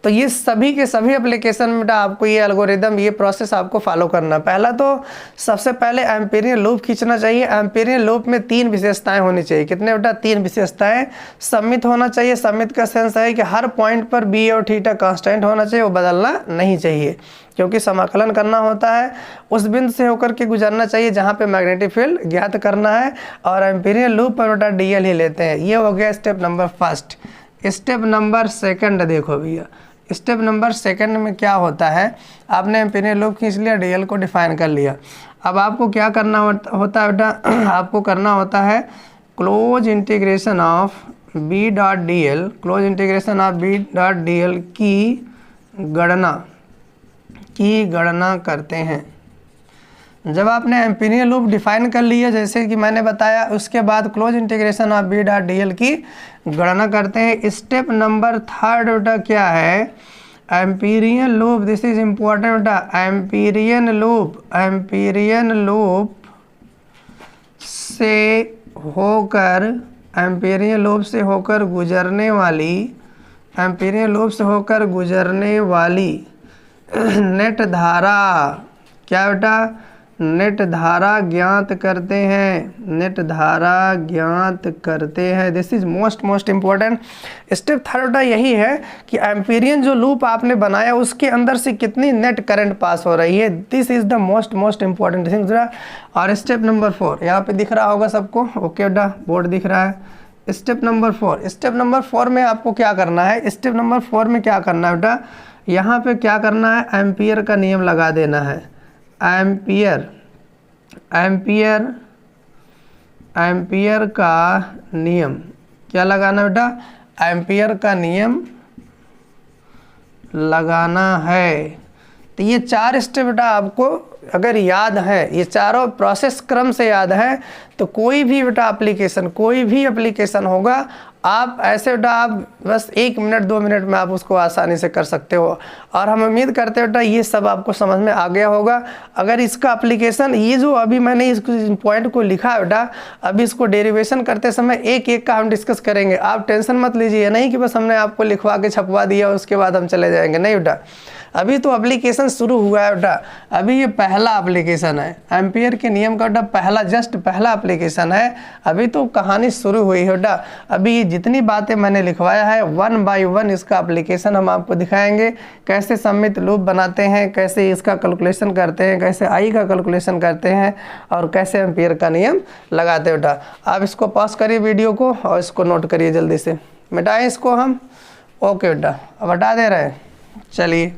तो ये सभी के सभी एप्लीकेशन में बेटा आपको ये एल्गोरिदम, ये प्रोसेस आपको फॉलो करना। पहला तो सबसे पहले एम्पीरियन लूप खींचना चाहिए। एम्पीरियन लूप में तीन विशेषताएं होनी चाहिए। कितने बेटा, तीन विशेषताएं। सममित होना चाहिए। सममित का सेंस है कि हर पॉइंट पर बी और थीटा कांस्टेंट होना चाहिए, वो बदलना नहीं चाहिए, क्योंकि समाकलन करना होता है। उस बिंदु से होकर के गुजरना चाहिए जहाँ पे मैग्नेटिक फील्ड ज्ञात करना है। और एम्पीरियन लूप पर बेटा डीएल ही लेते हैं। ये हो गया step number first. Step number second देखो भैया, स्टेप नंबर सेकंड में क्या होता है, आपने एम्पीरियन लूप खींच लिया, डीएल को डिफाइन कर लिया। अब आपको क्या करना होता है बेटा, आपको करना होता है close integration of B dot D L, close integration of B dot D L की गणना करते हैं। जब आपने एम्पीरियन लूप डिफाइन कर लिया जैसे कि मैंने बताया, उसके बाद close integration of B dot D L की गणना करते हैं। स्टेप नंबर थर्ड बेटा क्या है, Amperian loop, this is important बेटा। एम्पीरियन लूप से होकर, एम्पीरियन लूप से होकर गुजरने वाली, एम्पीरियन लूप से होकर गुजरने वाली नेट धारा, क्या बेटा, नेट धारा ज्ञात करते हैं, नेट धारा ज्ञात करते हैं। This is most important. Step third यही है कि एम्पीरियन जो लूप आपने बनाया उसके अंदर से कितनी नेट करंट पास हो रही है। This is the most important thing. और स्टेप नंबर 4 यहाँ पे दिख रहा होगा सबको, ओके बेटा, बोर्ड दिख रहा है। स्टेप नंबर 4, स्टेप नंबर 4 में आपको क्या करना है, स्टेप नंबर 4 में क्या करना है बेटा, यहाँ पे क्या करना है, एम्पियर का नियम लगा देना है। एम्पियर का नियम क्या लगाना बेटा, एम्पियर का नियम लगाना है। तो ये 4 स्टेप बेटा आपको अगर याद है, ये चारों प्रोसेस क्रम से याद है, तो कोई भी बेटा एप्लीकेशन होगा, आप ऐसे बेटा आप बस 1 मिनट 2 मिनट में आप उसको आसानी से कर सकते हो। और हम उम्मीद करते हैं बेटा ये सब आपको समझ में आ गया होगा। अगर इसका एप्लीकेशन, ये जो अभी मैंने इस पॉइंट को लिखा है बेटा, अभी इसको डेरिवेशन करते समय एक एक का हम डिस्कस करेंगे। आप टेंशन मत लीजिए, नहीं कि बस हमने आपको लिखवा के छपवा दिया उसके बाद हम चले जाएंगे, नहीं बेटा। अभी तो एप्लीकेशन शुरू हुआ है बेटा, अभी ये पहला एप्लीकेशन है। एम्पियर के नियम का बेटा जस्ट पहला एप्लीकेशन है, अभी तो कहानी शुरू हुई है बेटा। अभी ये जितनी बातें मैंने लिखवाया है 1 बाय 1 इसका एप्लीकेशन हम आपको दिखाएंगे, कैसे सममित लूप बनाते हैं, कैसे इसका कैलकुलेशन करते हैं, कैसे आई का कैलकुलेशन करते हैं, और कैसे एम्पियर का नियम लगाते हैं बेटा। आप इसको पॉज करिए वीडियो को और इसको नोट करिए, जल्दी से मिटाएं इसको हम। ओके बेटा, अब हटा दे रहे हैं। चलिए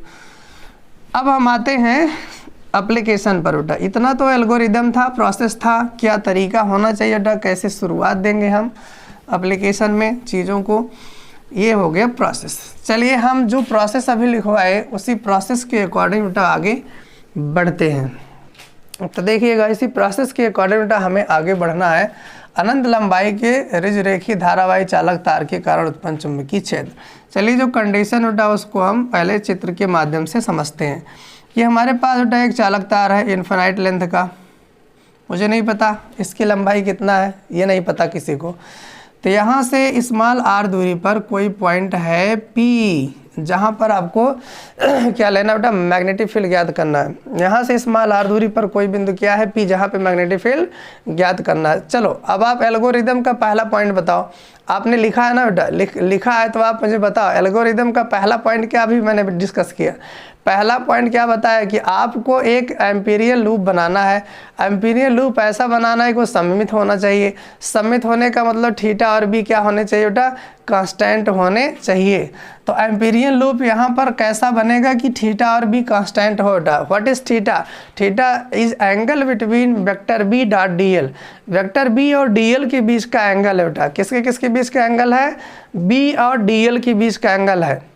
अब हम आते हैं एप्लीकेशन पर बेटा। इतना तो एल्गोरिदम था, प्रोसेस था, क्या तरीका होना चाहिए बेटा, कैसे शुरुआत देंगे हम एप्लीकेशन में चीज़ों को, ये हो गया प्रोसेस। चलिए हम जो प्रोसेस अभी लिखवाए उसी प्रोसेस के अकॉर्डिंग बेटा आगे बढ़ते हैं। तो देखिएगा, इसी प्रोसेस के अकॉर्डिंग बेटा हमें आगे बढ़ना है। अनंत लंबाई के रिजरेखी धारावाही चालक तार के कारण उत्पन्न चुंबकीय क्षेत्र। चलिए जो कंडीशन बेटा उसको हम पहले चित्र के माध्यम से समझते हैं। ये हमारे पास बेटा एक चालक तार है इनफाइनाइट लेंथ का, मुझे नहीं पता इसकी लंबाई कितना है, ये नहीं पता किसी को। तो यहाँ से स्मॉल r दूरी पर कोई पॉइंट है P, जहाँ पर आपको क्या लेना बेटा, मैग्नेटिक फील्ड ज्ञात करना है। यहाँ से स्मॉल r दूरी पर कोई बिंदु क्या है P, जहाँ पे मैग्नेटिक फील्ड ज्ञात करना है। चलो अब आप एल्गोरिदम का पहला पॉइंट बताओ। आपने लिखा है ना बेटा, लिखा है तो आप मुझे बताओ। एल्गोरिदम का पहला पॉइंट क्या अभी मैंने डिस्कस किया, पहला पॉइंट क्या बताया कि आपको एक एम्पीरियल लूप बनाना है। एम्पीरियल लूप ऐसा बनाना है कि वो सममित होना चाहिए। सममित होने का मतलब थीटा और बी क्या होने चाहिए बेटा, कांस्टेंट होने चाहिए। तो एम्पीरियल लूप यहाँ पर कैसा बनेगा कि थीटा और बी कांस्टेंट हो बेटा। What is theta? Theta is angle between vector B dot D L. Vector B और डी एल के बीच का एंगल है बेटा। किसके किसके बीच का एंगल है? बी और डी एल के बीच का एंगल है।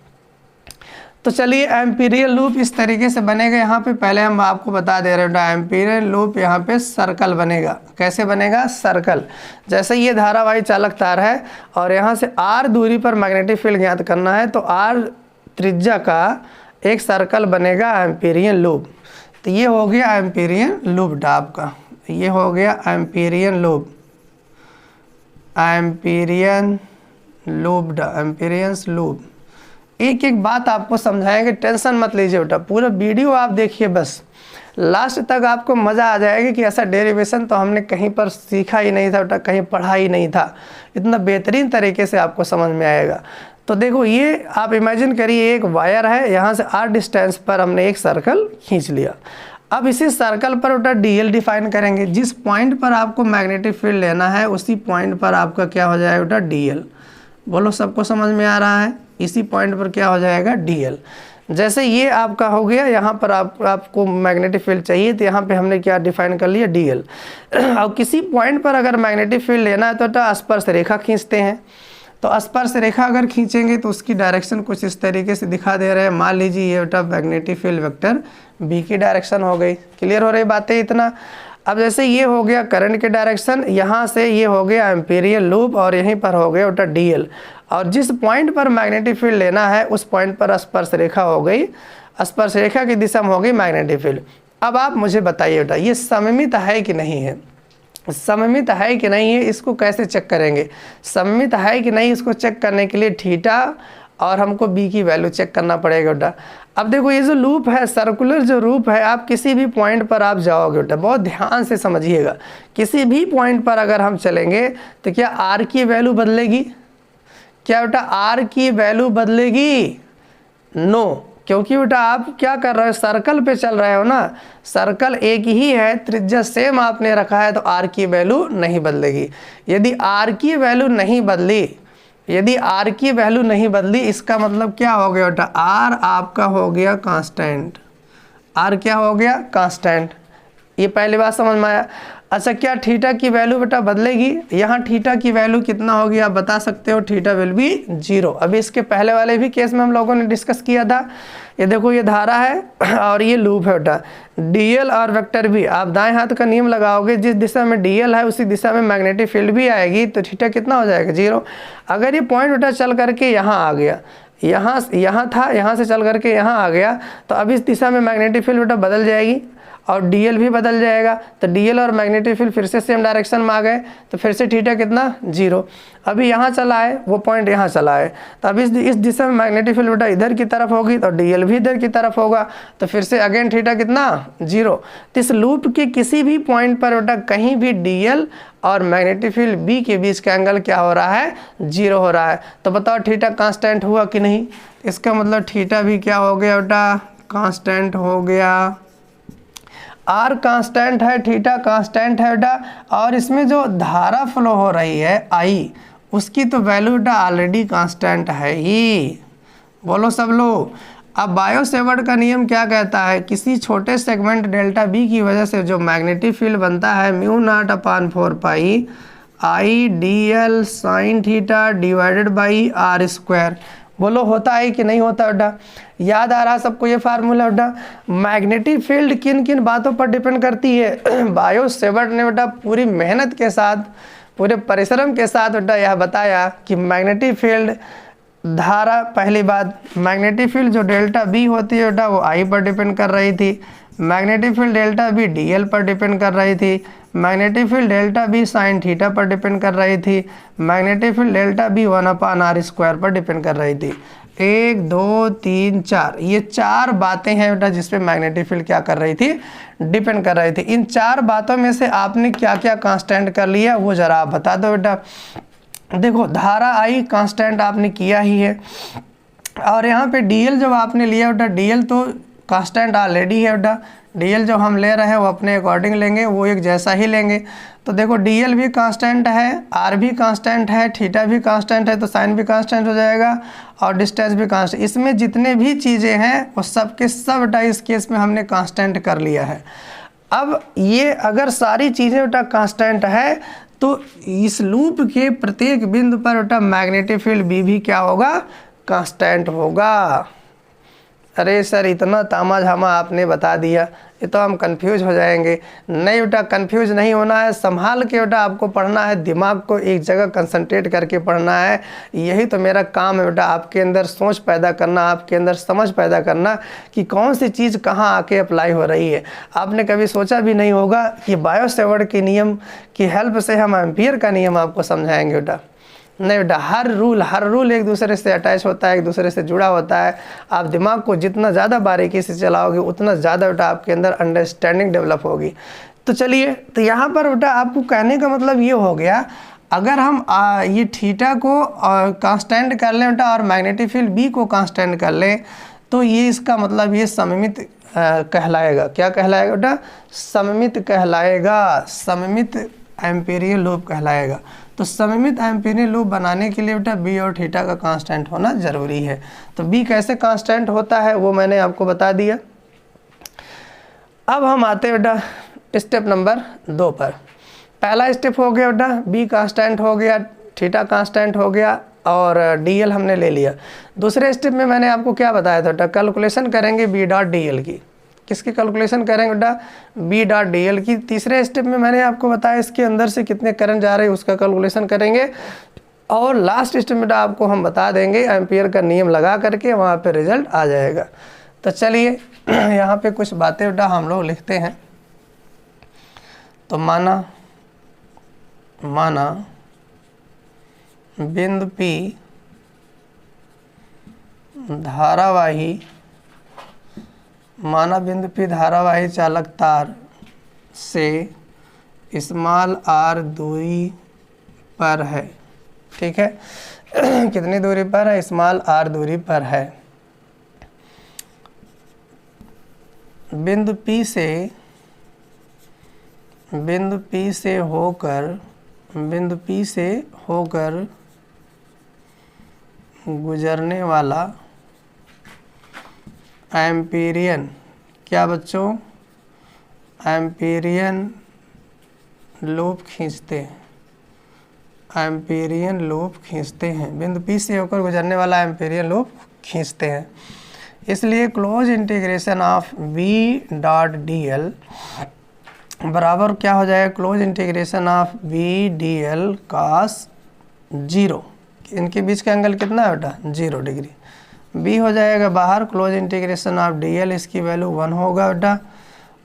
तो चलिए एम्पीरियल लूप इस तरीके से बनेगा। यहाँ पे पहले हम आपको बता दे रहे हैं एम्पीरियल लूप यहाँ पे सर्कल बनेगा। कैसे बनेगा? सर्कल। जैसे ये धारावाही चालक तार है और यहाँ से r दूरी पर मैग्नेटिक फील्ड ज्ञात करना है, तो r त्रिज्या का एक सर्कल बनेगा एम्पीरियल लूप। तो ये हो गया एम्पीरियल लूप डाब का, ये हो गया imperial loop, imperial loop, amperian's loop. एक एक बात आपको समझाएंगे, टेंशन मत लीजिए बेटा, पूरा वीडियो आप देखिए, बस लास्ट तक आपको मज़ा आ जाएगा कि ऐसा डेरिवेशन तो हमने कहीं पर सीखा ही नहीं था बेटा, कहीं पढ़ा ही नहीं था। इतना बेहतरीन तरीके से आपको समझ में आएगा। तो देखो ये आप इमेजिन करिए एक वायर है, यहाँ से r डिस्टेंस पर हमने एक सर्कल खींच लिया। अब इसी सर्कल पर बेटा dl डिफाइन करेंगे। जिस पॉइंट पर आपको मैग्नेटिक फील्ड लेना है उसी पॉइंट पर आपका क्या हो जाएगा बेटा, dl। बोलो सबको समझ में आ रहा है? इसी पॉइंट पर क्या हो जाएगा, dl। जैसे ये आपका हो गया, यहाँ पर आपको मैग्नेटिक फील्ड चाहिए, तो यहाँ पे हमने क्या डिफाइन कर लिया, dl। और किसी पॉइंट पर अगर मैग्नेटिक फील्ड लेना है तो स्पर्श रेखा खींचते हैं। तो स्पर्श रेखा अगर खींचेंगे तो उसकी डायरेक्शन कुछ इस तरीके से दिखा दे रहे हैं। मान लीजिए ये बेटा मैग्नेटिक फील्ड वेक्टर बी की डायरेक्शन हो गई। क्लियर हो रही बातें इतना? अब जैसे ये हो गया करंट की डायरेक्शन, यहाँ से ये हो गया एम्पीरियल लूप और यहीं पर हो गया बेटा dl। और जिस पॉइंट पर मैग्नेटिक फील्ड लेना है उस पॉइंट पर स्पर्श रेखा हो गई, स्पर्श रेखा की दिशा में हो गई मैग्नेटिक फील्ड। अब आप मुझे बताइए बेटा ये सममित है कि नहीं है? सममित है कि नहीं है, इसको कैसे चेक करेंगे? सममित है कि नहीं इसको चेक करने के लिए थीटा और हमको बी की वैल्यू चेक करना पड़ेगा बेटा। अब देखो ये जो लूप है, सर्कुलर जो लूप है, आप किसी भी पॉइंट पर आप जाओगे बेटा, बहुत ध्यान से समझिएगा। किसी भी पॉइंट पर अगर हम चलेंगे तो क्या आर की वैल्यू बदलेगी? क्या बेटा आर की वैल्यू बदलेगी? नो, क्योंकि बेटा आप क्या कर रहे हो, सर्कल पे चल रहे हो ना। सर्कल एक ही है, त्रिज्या सेम आपने रखा है, तो आर की वैल्यू नहीं बदलेगी। यदि आर की वैल्यू नहीं बदली, यदि r की वैल्यू नहीं बदली, इसका मतलब क्या हो गया बेटा, r आपका हो गया कांस्टेंट। r क्या हो गया, कांस्टेंट। ये पहली बात समझ में आया। अच्छा क्या थीटा की वैल्यू बेटा बदलेगी? यहाँ थीटा की वैल्यू कितना होगी आप बता सकते हो? Theta will be 0। अभी इसके पहले वाले भी केस में हम लोगों ने डिस्कस किया था। ये देखो ये धारा है और ये लूप है बेटा, dl और वेक्टर भी। आप दाएं हाथ का नियम लगाओगे, जिस दिशा में dl है उसी दिशा में मैग्नेटिक फील्ड भी आएगी, तो थीटा कितना हो जाएगा, 0। अगर ये पॉइंट बेटा चल करके यहाँ आ गया, यहाँ था, यहाँ से चल करके यहाँ आ गया, तो अब इस दिशा में मैग्नेटिक फील्ड बेटा बदल जाएगी और dl भी बदल जाएगा। तो dl और मैग्नेटिक फील्ड फिर से सेम डायरेक्शन में आ गए, तो फिर से थीटा कितना, 0। अभी यहाँ चला है, वो पॉइंट यहाँ चला है, तो अब इस दिशा में मैग्नेटिक फील्ड बेटा इधर की तरफ होगी, तो dl भी इधर की तरफ होगा, तो फिर से अगेन थीटा कितना, 0। तो इस लूप के किसी भी पॉइंट पर बेटा कहीं भी dl और मैग्नेटिक फील्ड बी के बीच का एंगल क्या हो रहा है, 0 हो रहा है। तो बताओ थीटा कांस्टेंट हुआ कि नहीं? इसका मतलब थीटा भी क्या हो गया बेटा, कांस्टेंट हो गया। आर कांस्टेंट है, थीटा कांस्टेंट है बेटा, और इसमें जो धारा फ्लो हो रही है आई, उसकी तो वैल्यू बेटा ऑलरेडी कांस्टेंट है ही। बोलो सब लोग। अब बायो-सेवर्ट का नियम क्या कहता है, किसी छोटे सेगमेंट डेल्टा बी की वजह से जो मैग्नेटिक फील्ड बनता है μ0/4 pi I dl sine theta divided by R square. बोलो होता है कि नहीं होता बेटा? याद आ रहा सबको ये फार्मूला बेटा? मैग्नेटिक फील्ड किन किन बातों पर डिपेंड करती है? बायो-सेवर्ट ने बेटा पूरी मेहनत के साथ, पूरे परिश्रम के साथ बेटा यह बताया कि मैग्नेटिक फील्ड धारा, पहली बात मैग्नेटिक फील्ड जो डेल्टा बी होती है बेटा वो आई पर डिपेंड कर रही थी, magnetic field delta B dl पर डिपेंड कर रही थी, magnetic field delta B sine theta पर डिपेंड कर रही थी, magnetic field delta B 1/r² पर डिपेंड कर रही थी। 1 2 3 4, ये 4 बातें हैं बेटा जिसपे मैग्नेटिक फील्ड क्या कर रही थी, डिपेंड कर रही थी। इन 4 बातों में से आपने क्या क्या कांस्टेंट कर लिया वो जरा आप बता दो बेटा। देखो धारा आई कांस्टेंट आपने किया ही है, और यहाँ पे डीएल जब आपने लिया बेटा, डीएल तो कांस्टेंट ऑलरेडी है बेटा, डीएल जो हम ले रहे हैं वो अपने अकॉर्डिंग लेंगे, वो एक जैसा ही लेंगे। तो देखो डीएल भी कांस्टेंट है, आर भी कांस्टेंट है, थीटा भी कांस्टेंट है, तो साइन भी कांस्टेंट हो जाएगा और डिस्टेंस भी कांस्टेंट। इसमें जितने भी चीज़ें हैं वो सब के सब बेटा इस केस में हमने कांस्टेंट कर लिया है। अब ये अगर सारी चीज़ें बेटा कांस्टेंट है तो इस लूप के प्रत्येक बिंदु पर बेटा मैग्नेटिक फील्ड बी भी क्या होगा, कांस्टेंट होगा। अरे सर इतना तामा झामा आपने बता दिया, ये तो हम कंफ्यूज हो जाएंगे। नहीं बेटा कंफ्यूज नहीं होना है, संभाल के बेटा आपको पढ़ना है, दिमाग को एक जगह कंसंट्रेट करके पढ़ना है। यही तो मेरा काम है बेटा, आपके अंदर सोच पैदा करना, आपके अंदर समझ पैदा करना कि कौन सी चीज़ कहाँ आके अप्लाई हो रही है। आपने कभी सोचा भी नहीं होगा कि बायो सेवर्ट के नियम की हेल्प से हम एम्पियर का नियम आपको समझाएंगे बेटा। नहीं बेटा, हर रूल एक दूसरे से अटैच होता है, एक दूसरे से जुड़ा होता है। आप दिमाग को जितना ज़्यादा बारीकी से चलाओगे उतना ज़्यादा बेटा आपके अंदर अंडरस्टैंडिंग डेवलप होगी। तो चलिए, तो यहाँ पर बेटा आपको कहने का मतलब ये हो गया, अगर हम ये थीटा को कांस्टेंट कर लें बेटा और मैग्नेटिक फील्ड बी को कांस्टेंट कर लें, तो ये इसका मतलब ये सममित कहलाएगा। क्या कहलाएगा बेटा, सममित कहलाएगा, सममित एम्पीरियल लूप कहलाएगा। तो सममित एम्पीरियल लूप बनाने के लिए बेटा बी और थीटा का कांस्टेंट होना ज़रूरी है। तो बी कैसे कांस्टेंट होता है वो मैंने आपको बता दिया। अब हम आते हैं बेटा स्टेप नंबर 2 पर। पहला स्टेप हो गया बेटा बी कांस्टेंट हो गया, थीटा कांस्टेंट हो गया और डीएल हमने ले लिया। दूसरे स्टेप में मैंने आपको क्या बताया था बेटा, कैलकुलेशन करेंगे बी डॉट डीएल की। किसकी कैलकुलेशन करेंगे बेटा, बी डॉट डीएल की। तीसरे स्टेप में मैंने आपको बताया इसके अंदर से कितने करंट जा रहे हैं उसका कैलकुलेशन करेंगे। और लास्ट स्टेप में आपको हम बता देंगे एम्पियर का नियम लगा करके, वहाँ पे रिजल्ट आ जाएगा। तो चलिए यहाँ पे कुछ बातें बेटा हम लोग लिखते हैं। तो माना बिंदु P धारावाही, माना बिंदु P धारावाही चालक तार से स्मॉल r दूरी पर है। ठीक है कितनी दूरी पर है, स्मॉल r दूरी पर है। बिंदु P से होकर गुजरने वाला एम्पीरियन, क्या बच्चों, एम्पीरियन लूप खींचते हैं, एम्पीरियन लूप खींचते हैं। बिंदु P से होकर गुजरने वाला एम्पीरियन लूप खींचते हैं। इसलिए close integration of V dot DL बराबर क्या हो जाएगा, close integration of V DL cos 0। इनके बीच का एंगल कितना है बेटा, 0 डिग्री। B हो जाएगा बाहर, क्लोज इंटीग्रेशन ऑफ DL इसकी वैल्यू 1 होगा बेटा।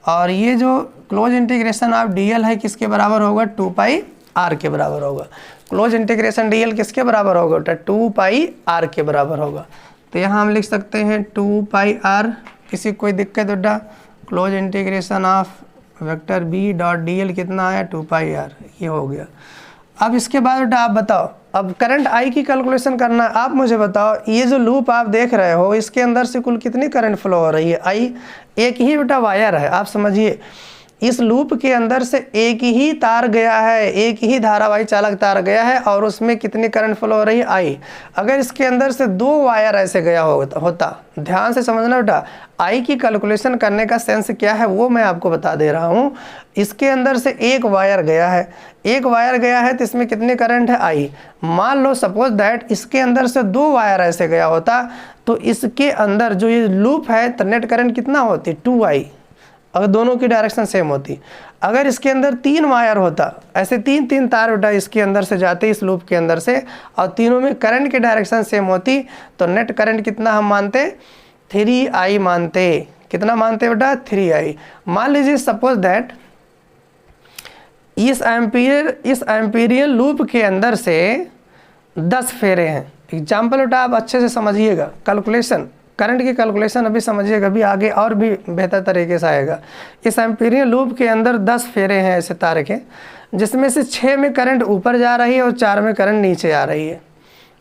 और ये जो क्लोज इंटीग्रेशन ऑफ DL है किसके बराबर होगा, 2 पाई R के बराबर होगा। क्लोज इंटीग्रेशन DL किसके बराबर होगा बेटा, 2 पाई R के बराबर होगा। तो यहाँ हम लिख सकते हैं 2 पाई R। किसी कोई दिक्कत बेटा, close integration of vector B dot DL कितना आया, 2 पाई R, ये हो गया। अब इसके बाद बेटा आप बताओ, अब करंट I की कैलकुलेशन करना है। आप मुझे बताओ ये जो लूप आप देख रहे हो इसके अंदर से कुल कितनी करंट फ्लो हो रही है, I एक ही बेटा वायर है। आप समझिए इस लूप के अंदर से एक ही तार गया है, एक ही धारावाही चालक तार गया है और उसमें कितनी करंट फ्लो हो रही है, I। अगर इसके अंदर से 2 वायर ऐसे गया होता, ध्यान से समझना बेटा, I की कैलकुलेशन करने का सेंस क्या है वो मैं आपको बता दे रहा हूँ। इसके अंदर से एक वायर गया है, तो इसमें कितनी करंट है, I। मान लो सपोज दैट इसके अंदर से 2 वायर ऐसे गया होता, तो इसके अंदर जो ये लूप है तो नेट करंट कितना होती, 2I, अगर दोनों की डायरेक्शन सेम होती। अगर इसके अंदर 3 वायर होता, ऐसे 3 तार बेटा इसके अंदर से जाते इस लूप के अंदर से, और तीनों में करंट की डायरेक्शन सेम होती, तो नेट करंट कितना हम मानते, 3I मानते। कितना मानते बेटा, 3I। मान लीजिए सपोज दैट इस एम्पीरियल लूप के अंदर से 10 फेरे हैं। एग्जाम्पल बेटा आप अच्छे से समझिएगा, कैलकुलेशन, करंट की कैलकुलेशन अभी समझिएगा, अभी आगे और भी बेहतर तरीके से आएगा। इस एम्पीरियल लूप के अंदर 10 फेरे हैं ऐसे तार के। जिसमें से 6 में करंट ऊपर जा रही है और 4 में करंट नीचे आ रही है।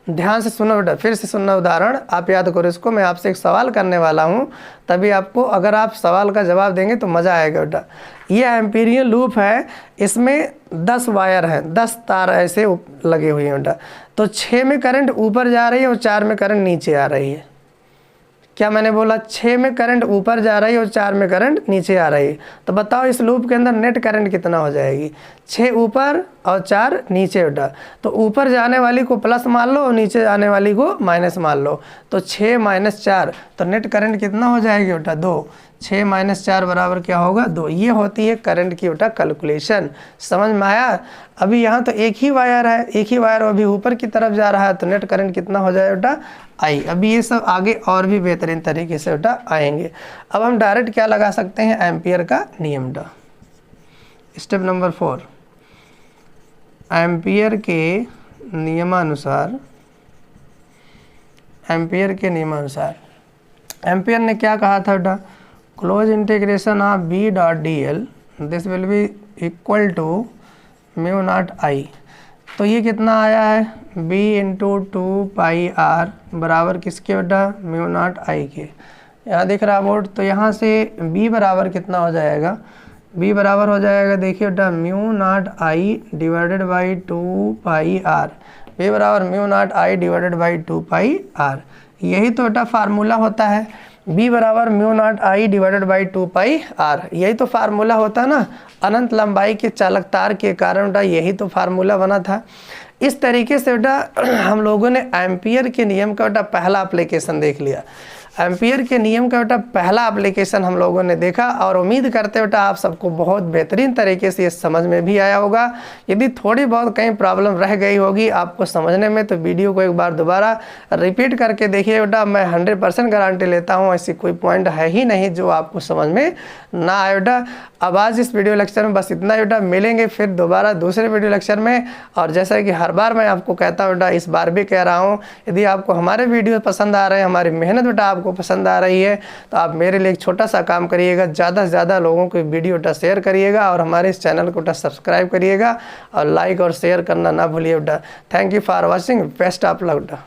ध्यान से सुनो बेटा, फिर से सुनना उदाहरण, आप याद करो इसको। मैं आपसे एक सवाल करने वाला हूँ, तभी आपको, अगर आप सवाल का जवाब देंगे तो मज़ा आएगा बेटा। ये एम्पीरियन लूप है, इसमें 10 वायर हैं, 10 तार ऐसे लगे हुए हैं बेटा। तो 6 में करंट ऊपर जा रही है और 4 में करंट नीचे आ रही है। क्या मैंने बोला? 6 में करंट ऊपर जा रही है और 4 में करंट नीचे आ रही है। तो बताओ इस लूप के अंदर नेट करंट कितना हो जाएगी? 6 ऊपर और 4 नीचे बेटा। तो ऊपर जाने वाली को प्लस मान लो और नीचे जाने वाली को माइनस मान लो। तो 6 - 4, तो नेट करंट कितना हो जाएगी बेटा? 2। 6 - 4 बराबर क्या होगा? 2। ये होती है करंट की बेटा कैलकुलेशन। समझ में आया? अभी यहाँ तो एक ही वायर है, एक ही वायर अभी ऊपर की तरफ जा रहा है, तो नेट करंट कितना हो जाए बेटा? आई। अभी ये सब आगे और भी बेहतरीन तरीके से बेटा आएंगे। अब हम डायरेक्ट क्या लगा सकते हैं? एम्पियर का नियम बेटा। स्टेप नंबर 4, एम्पियर के नियमानुसार, एम्पियर के नियमानुसार एम्पियर ने क्या कहा था बेटा? Close integration of B dot D L this will be equal to mu not I. तो ये कितना आया है? b इंटू 2πr बराबर किसके बेटा? म्यू नॉट आई के। यहाँ दिख रहा बोर्ड, तो यहाँ से b बराबर कितना हो जाएगा? b बराबर हो जाएगा, देखिए बेटा, mu not I divided by 2πr। b बराबर mu not I divided by 2πr। यही तो बेटा फार्मूला होता है, b बराबर mu not I divided by 2πr। यही तो फार्मूला होता है ना, अनंत लंबाई के चालक तार के कारण बेटा यही तो फार्मूला बना था। इस तरीके से बेटा हम लोगों ने एम्पियर के नियम का बेटा पहला एप्लीकेशन देख लिया। एम्पियर के नियम का बेटा पहला एप्लीकेशन हम लोगों ने देखा, और उम्मीद करते बेटा आप सबको बहुत बेहतरीन तरीके से ये समझ में भी आया होगा। यदि थोड़ी बहुत कहीं प्रॉब्लम रह गई होगी आपको समझने में, तो वीडियो को एक बार दोबारा रिपीट करके देखिए बेटा। मैं 100% गारंटी लेता हूँ, ऐसी कोई पॉइंट है ही नहीं जो आपको समझ में ना आए बेटा। अब आज इस वीडियो लेक्चर में बस इतना ही बेटा। मिलेंगे फिर दोबारा दूसरे वीडियो लेक्चर में। और जैसा कि हर बार मैं आपको कहता हूँ बेटा, इस बार भी कह रहा हूँ, यदि आपको हमारे वीडियो पसंद आ रहे हैं, हमारी मेहनत बेटा आपको पसंद आ रही है, तो आप मेरे लिए एक छोटा सा काम करिएगा, ज़्यादा से ज़्यादा लोगों को वीडियो बेटा शेयर करिएगा, और हमारे इस चैनल को बेटा सब्सक्राइब करिएगा, और लाइक और शेयर करना ना भूलिए बेटा। Thank you for watching. Best of luck बेटा।